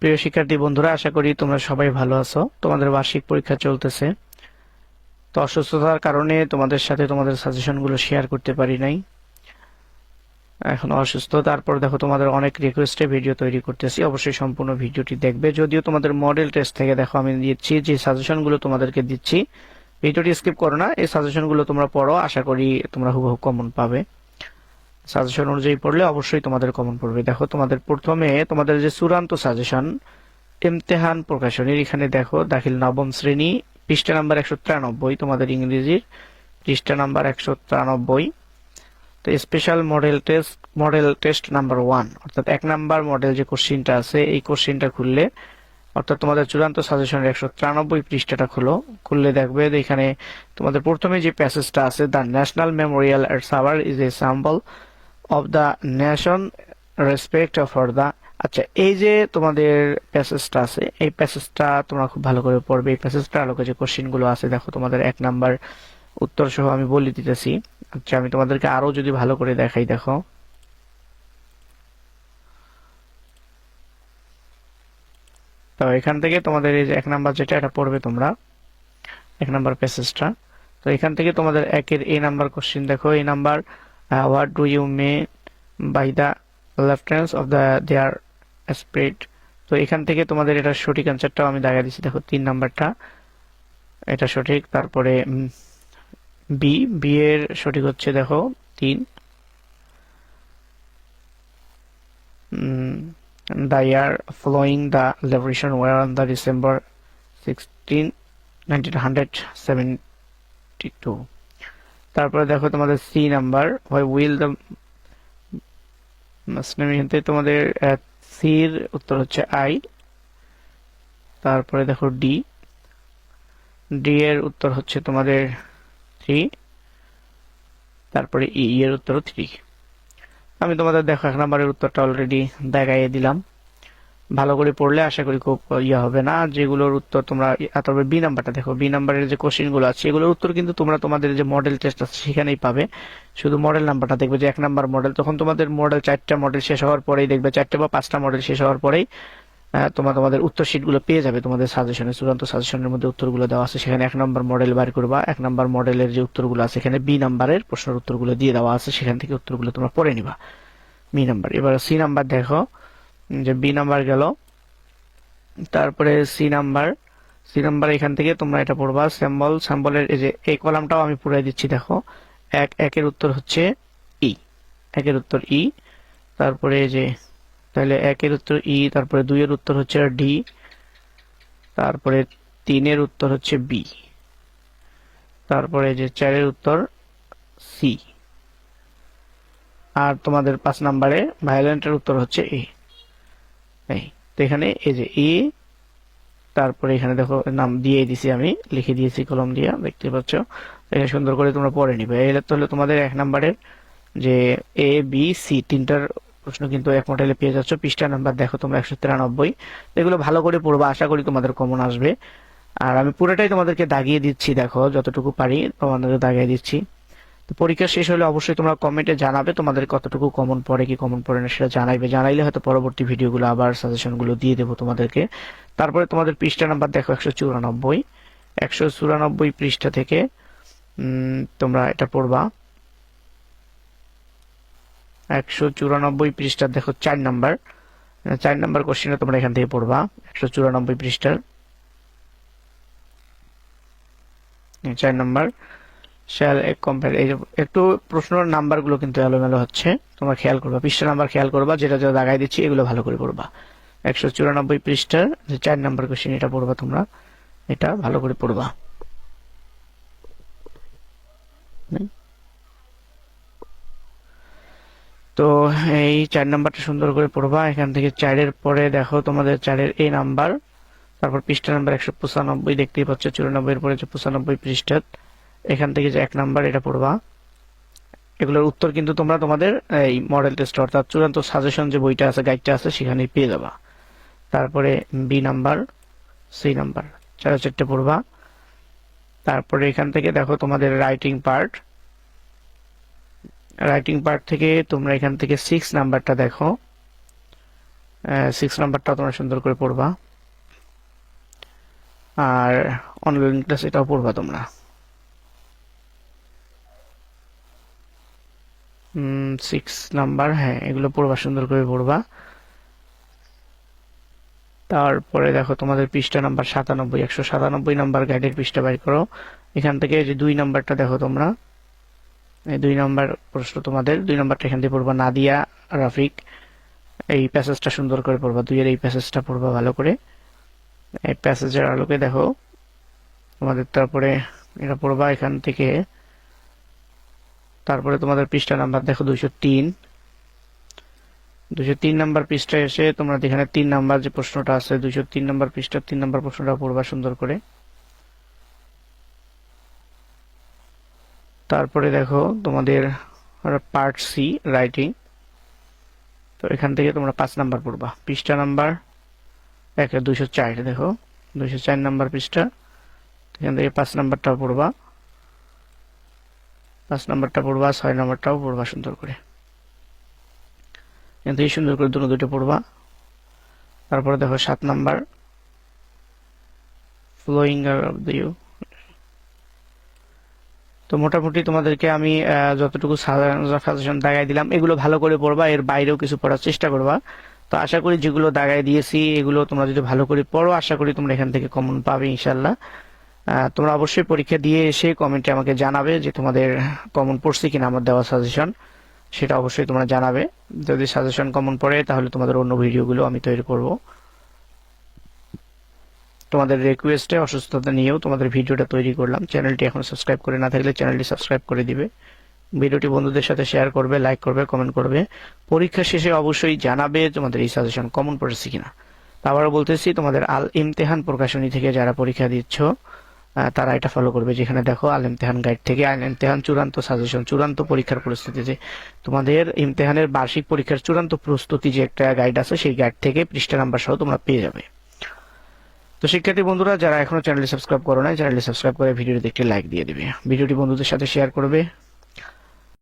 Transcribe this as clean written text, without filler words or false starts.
প্রিয় শিক্ষার্থী বন্ধুরা, আশা করি তোমরা সবাই ভালো আছো। তোমাদের বার্ষিক পরীক্ষা চলতেছে, তো অসুস্থতার কারণে তোমাদের সাথে তোমাদের সাজেশনগুলো শেয়ার করতে পারি নাই। এখন অসুস্থ, তারপর দেখো তোমাদের অনেক রিকোয়েস্টে ভিডিও তৈরি করতেছি, অবশ্যই সম্পূর্ণ ভিডিওটি দেখবে। যদিও তোমাদের মডেল টেস্ট থেকে দেখো আমি দিচ্ছি যে সাজেশনগুলো তোমাদেরকে দিচ্ছি, ভিডিওটি স্কিপ করো না, এই সাজেশনগুলো তোমরা পড়ো, আশা করি তোমরা হুবহু কমন পাবে। সাজেশন অনুযায়ী পড়লে অবশ্যই তোমাদের কমন পড়বে। দেখো তোমাদের প্রথমে তোমাদের যে চূড়ান্ত সাজেশন ইমতেহান প্রকাশনীর, এখানে দেখো দাখিল নবম শ্রেণী পৃষ্ঠা নাম্বার 193, তোমাদের ইংরেজির পৃষ্ঠা নাম্বার 193। তো স্পেশাল মডেল টেস্ট নাম্বার 1, অর্থাৎ 1 নাম্বার মডেল যে কোশ্চিনটা আছে, এই কোশ্চিনটা খুললে, অর্থাৎ তোমাদের চূড়ান্ত সাজেশনের 193 পৃষ্ঠাটা খুললে দেখবে এখানে তোমাদের প্রথমে যে প্যাসেজটা আছে, the national memorial at Savar is a symbol of the nation respect for the. আচ্ছা, এই যে তোমাদের প্যাসেজটা আছে, এই প্যাসেজটা তোমরা খুব ভালো করে পড়বে। এই প্যাসেজটা আলোকে যে কোশ্চিন গুলো আছে, দেখো তোমাদের 1 নাম্বার উত্তর সহ আমি বলে দিতেছি। আচ্ছা, আমি তোমাদেরকে আরো যদি ভালো করে দেখাই, দেখো তো এখান থেকে তোমাদের এই যে 1 নাম্বার যেটা, এটা পড়বে তোমরা 1 নাম্বার প্যাসেজটা। তো এখান থেকে তোমাদের 1-এর এই নাম্বার কোশ্চিন দেখো, এই number what do you mean by the loftiness of the their spirit. তো এখান থেকে তোমাদের এটা সঠিক অ্যান্সারটাও আমি দেখা দিচ্ছি, দেখো 3 নাম্বারটা এটা সঠিক। তারপরে বি এর সঠিক হচ্ছে দেখো 3, the year following the liberation war on the December 16, 1972। তারপরে দেখো তোমাদের C number, why will the Muslim, তোমাদের সির উত্তর হচ্ছে আই। তারপরে দেখো ডি এর উত্তর হচ্ছে তোমাদের 3, তারপরে ই এর উত্তর 3। আমি তোমাদের দেখো 1 নম্বরের উত্তরটা অলরেডি দেখাইয়ে দিলাম। ভালো করে পড়লে আশা করি খুব হবে না, যেগুলোর উত্তর তোমরা। তারপরে বি নাম্বারটা দেখো, বি নাম্বারের যে কোশ্চেন গুলো আছে এগুলোর উত্তর কিন্তু তোমরা তোমাদের যে মডেল টেস্ট আছে সেখানেই পাবে। শুধু মডেল নাম্বারটা দেখবে যে 1 নাম্বার মডেল, তখন তোমাদের মডেল 4টা মডেল শেষ হওয়ার পরেই দেখবে, 4টে বা 5টা মডেল শেষ হওয়ার পরেই তোমাদের উত্তর শীট গুলো পেয়ে যাবে। তোমাদের সাজেশনে, চূড়ান্ত সাজেশনের মধ্যে উত্তরগুলো দেওয়া আছে, সেখানে 1 নম্বর মডেল বার করবা, 1 নম্বর মডেলের যে উত্তরগুলো আছে এখানে বি নাম্বারের প্রশ্নের উত্তরগুলো দিয়ে দেওয়া আছে, সেখান থেকে উত্তরগুলো তোমরা পড়ে নিবা। B number. এবার সি নাম্বার দেখো, যে বি নাম্বার গেল, তারপরে সি নাম্বার এখান থেকে তোমরা এটা পড়বা, স্যাম্বলের এই যে এই কলামটাও আমি পুরাই দিচ্ছি। দেখো একের উত্তর হচ্ছে ই, 1-এর উত্তর ই। তারপরে এই যে তাহলে 1-এর উত্তর ই, তারপরে 2-এর উত্তর হচ্ছে ডি, তারপরে 3-এর উত্তর হচ্ছে বি, তারপরে যে 4-এর উত্তর সি, আর তোমাদের 5 নম্বরে ভায়োলেন্টের উত্তর হচ্ছে এ। এই তো এখানে এই যে এ, তারপরে এখানে দেখো নাম দিয়ে দিছি, আমি লিখে দিয়েছি কলম দিয়ে, দেখতে পাচ্ছ। এখানে সুন্দর করে তোমরা পড়ে নিবে। এই হলো তোমাদের 1 নম্বরের যে এ বি সি 3টার প্রশ্ন কিন্তু এক মডেলে পেয়ে যাচ্ছ। পৃষ্ঠা নাম্বার দেখো তোমরা 193। এগুলো ভালো করে পড়বা, আশা করি তোমাদের কমন আসবে। আর আমি পুরোটাই তোমাদেরকে দাগিয়ে দিচ্ছি, দেখো যতটুকু পারি তোমাদেরকে দাগিয়ে দিচ্ছি। তো পরীক্ষা শেষ হলে অবশ্যই তোমরা কমেন্টে জানাবে তোমাদের কতটুকু কমন পড়ে কি কমন পড়ে না, সেটা জানাইলে হয়তো পরবর্তী ভিডিওগুলো আবার সাজেশনগুলো দিয়ে দেবো তোমাদেরকে। তারপরে তোমাদের পৃষ্ঠা নাম্বার দেখো 194 পৃষ্ঠা থেকে তোমরা এটা পড়বা। 194 পৃষ্ঠা দেখো 4 নাম্বার কোশ্চেনটা তোমরা এখান থেকে পড়বা, 194 পৃষ্ঠার 4 নাম্বার। এই একটু প্রশ্নের নাম্বারগুলো কিন্তু এলোমেলো হচ্ছে, তোমরা খেয়াল করবা, পৃষ্ঠা নাম্বার খেয়াল করবা, যেটা যেটা দাগাই দিচ্ছি এগুলো ভালো করে পড়বা। 194 পৃষ্ঠার যে 4 নাম্বার কোশ্চেন, এটা পড়বা তোমরা, এটা ভালো করে পড়বা। তো এই 4 নাম্বারটা সুন্দর করে পড়বা। এখান থেকে 4-এর পরে দেখো তোমাদের 4-এর এই নাম্বার, তারপর পৃষ্ঠা নাম্বার 195 দেখতেই পাচ্ছ, 94-এর পরে যে 95 পৃষ্ঠা, এখান থেকে যে 1 নাম্বার এটা পড়বা। এগুলোর উত্তর কিন্তু তোমরা তোমাদের এই মডেল টেস্ট অর্থাৎ চূড়ান্ত সাজেশন যে বইটা আছে, গাইডটা আছে, সেখানেই পেয়ে যাবা। তারপরে বি নাম্বার, সি নাম্বার 4-4টে পড়বা। তারপরে এখান থেকে দেখো তোমাদের রাইটিং পার্ট থেকে তোমরা এখান থেকে 6 নাম্বারটা দেখো, 6 নাম্বারটা তোমরা সুন্দর করে পড়বা। আর অনলাইন ক্লাস এটাও পড়বা তোমরা। 6 নাম্বার, হ্যাঁ এগুলো পড়বা, সুন্দর করে পড়বা। তারপরে দেখো তোমাদের পৃষ্ঠা নাম্বার 97, 197 নাম্বার গাইডের পৃষ্ঠা বাইর করো। এখান থেকে যে 2 নাম্বারটা দেখো তোমরা, এই 2 নাম্বার প্রশ্ন তোমাদের, 2 নাম্বারটা এখান থেকে পড়বা। নাদিয়া রাফিক, এই প্যাসেজটা সুন্দর করে পড়বা, 2 এর এই প্যাসেজটা পড়বা ভালো করে। এই প্যাসেজের আলোকে দেখো তোমাদের, তারপরে এটা পড়বা এখান থেকে। তারপরে তোমাদের পৃষ্ঠা নাম্বার দেখো 203, 203 নাম্বার পৃষ্ঠায় এসে তোমরা এখানে 3 নাম্বার যে প্রশ্নটা আছে, 203 নাম্বার পৃষ্ঠা 3 নাম্বার প্রশ্নটা পড়বা সুন্দর করে। তারপরে দেখো তোমাদের পার্ট সি রাইটিং, তো এখান থেকে তোমরা 5 নাম্বার পড়বা। পৃষ্ঠা নাম্বার 204, দেখো 204 নাম্বার পৃষ্ঠা, এখান থেকে 5 নাম্বারটা পড়বা, 5 নাম্বারটা পড়বা, 6 নাম্বারটাও পড়বা সুন্দর করে। এখান থেকে সুন্দর করে দুটো পড়বা। তারপরে দেখো 7 number flowing of the you. তো মোটামুটি তোমাদেরকে আমি যতটুকু সাজেশন দাগাই দিলাম এগুলো ভালো করে পড়বা, এর বাইরেও কিছু পড়ার চেষ্টা করবা। তো আশা করি যেগুলো দাগাই দিয়েছি এগুলো তোমরা যদি ভালো করে পড়ো, আশা করি তোমরা এখান থেকে কমন পাবে ইনশাল্লাহ। তোমরা অবশ্যই পরীক্ষা দিয়ে এসে কমেন্টে আমাকে জানাবে যে তোমাদের কমন পড়ছে কিনা আমার দেওয়া সাজেশন, সেটা অবশ্যই তোমরা জানাবে। যদি সাজেশন কমন পড়ে তাহলে তোমাদের অন্য ভিডিওগুলো আমি তৈরি করব। তোমাদের রিকোয়েস্টে অসুস্থতা নিয়েও তোমাদের ভিডিওটা তৈরি করলাম। চ্যানেলটি এখন সাবস্ক্রাইব করে না থাকলে চ্যানেলটি সাবস্ক্রাইব করে দিবে, ভিডিওটি বন্ধুদের সাথে শেয়ার করবে, লাইক করবে, কমেন্ট করবে। পরীক্ষা শেষে অবশ্যই জানাবে তোমাদের এই সাজেশন কমন পড়েছে কিনা। আবারও বলতেছি, তোমাদের আল ইমতেহান প্রকাশনী থেকে যারা পরীক্ষা দিচ্ছ তারা এটা ফলো করবে। যেখানে দেখো আল ইমতেহান গাইড থেকে আল ইমতেহান চূড়ান্ত সাজেশন, চূড়ান্ত পরীক্ষার প্রস্তুতিতে তোমাদের ইমতেহানের বার্ষিক পরীক্ষার চূড়ান্ত প্রস্তুতি যে একটা গাইড আছে, সেই গাইড থেকে পৃষ্ঠা নাম্বার সহ তোমরা পেয়ে যাবে। তো শিক্ষার্থী বন্ধুরা, যারা এখনো চ্যানেলটি সাবস্ক্রাইব করো না, চ্যানেলটি সাবস্ক্রাইব করে ভিডিওটি একটি লাইক দিয়ে দিবে, ভিডিওটি বন্ধুদের সাথে শেয়ার করবে।